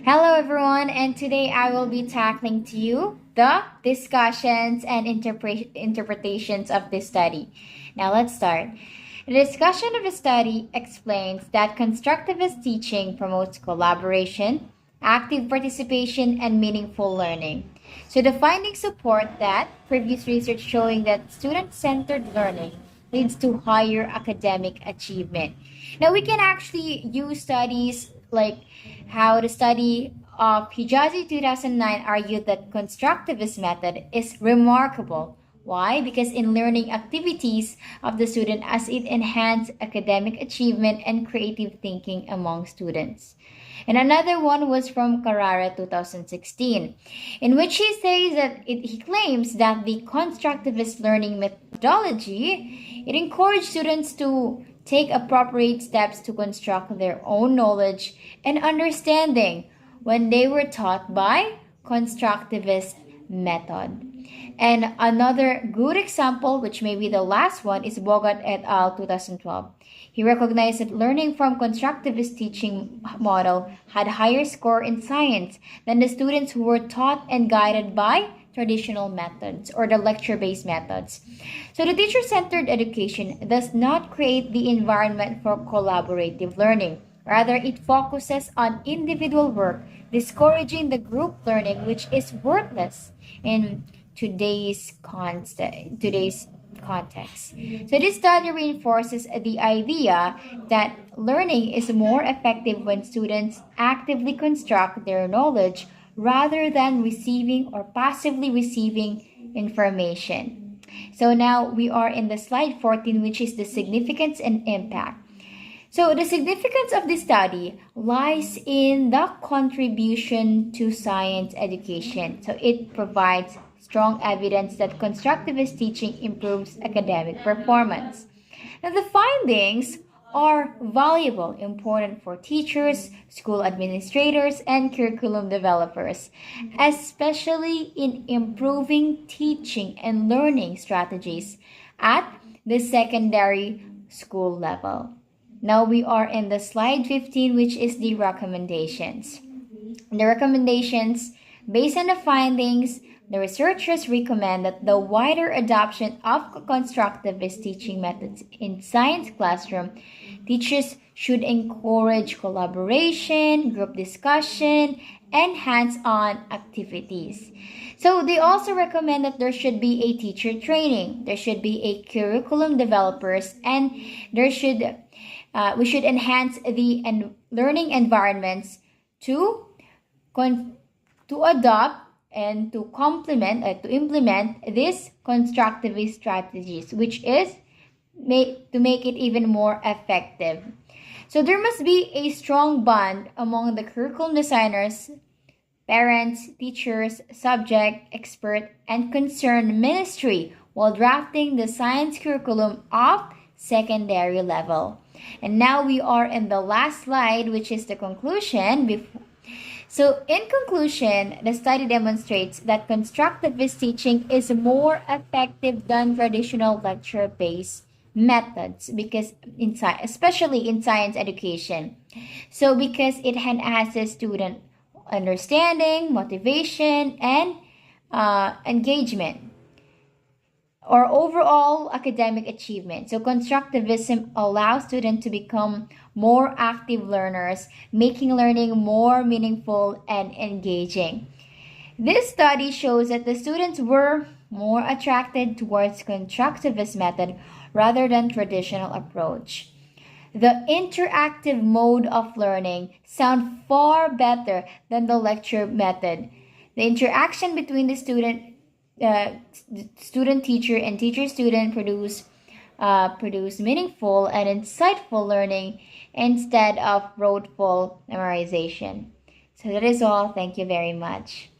Hello, everyone, and today I will be tackling to you the discussions and interpretations of this study. Now, let's start. The discussion of the study explains that constructivist teaching promotes collaboration, active participation, and meaningful learning. So, the findings support that previous research showing that student centered learning leads to higher academic achievement. Now, we can actually use studies like how the study of Hijazi 2009 argued that constructivist method is remarkable. Why? Because in learning activities of the student as it enhances academic achievement and creative thinking among students. And another one was from Carrara 2016, in which he claims that the constructivist learning methodology it encouraged students to take appropriate steps to construct their own knowledge and understanding when they were taught by constructivist method. And another good example, which may be the last one, is Bogat et al. 2012. He recognized that learning from constructivist teaching model had higher score in science than the students who were taught and guided by traditional methods or the lecture-based methods. So the teacher-centered education does not create the environment for collaborative learning. Rather, it focuses on individual work, discouraging the group learning, which is worthless in today's context. So this study reinforces the idea that learning is more effective when students actively construct their knowledge rather than receiving or passively receiving information. So now we are in the slide 14, which is the significance and impact. So the significance of this study lies in the contribution to science education. So it provides strong evidence that constructivist teaching improves academic performance. Now the findings are valuable, important for teachers, school administrators, and curriculum developers, especially in improving teaching and learning strategies at the secondary school level. Now we are in the slide 15, which is the recommendations. The recommendations, based on the findings, the researchers recommend that the wider adoption of constructivist teaching methods in science classroom, teachers should encourage collaboration, group discussion, and hands-on activities. So they also recommend that there should be a teacher training, there should be a curriculum developers, and we should enhance the learning environments to adopt and to implement these constructivist strategies, which is to make it even more effective. So there must be a strong bond among the curriculum designers, parents, teachers, subject, expert, and concerned ministry while drafting the science curriculum of secondary level. And now we are in the last slide, which is the conclusion. So in conclusion, the study demonstrates that constructivist teaching is more effective than traditional lecture-based methods because especially in science education. So because it enhances student understanding, motivation, and engagement or overall academic achievement. So constructivism allows students to become more active learners, making learning more meaningful and engaging. This study shows that the students were more attracted towards constructivist method rather than traditional approach. The interactive mode of learning sound far better than the lecture method. The interaction between the student teacher and teacher student produce meaningful and insightful learning instead of rote full memorization. So that is all. Thank you very much.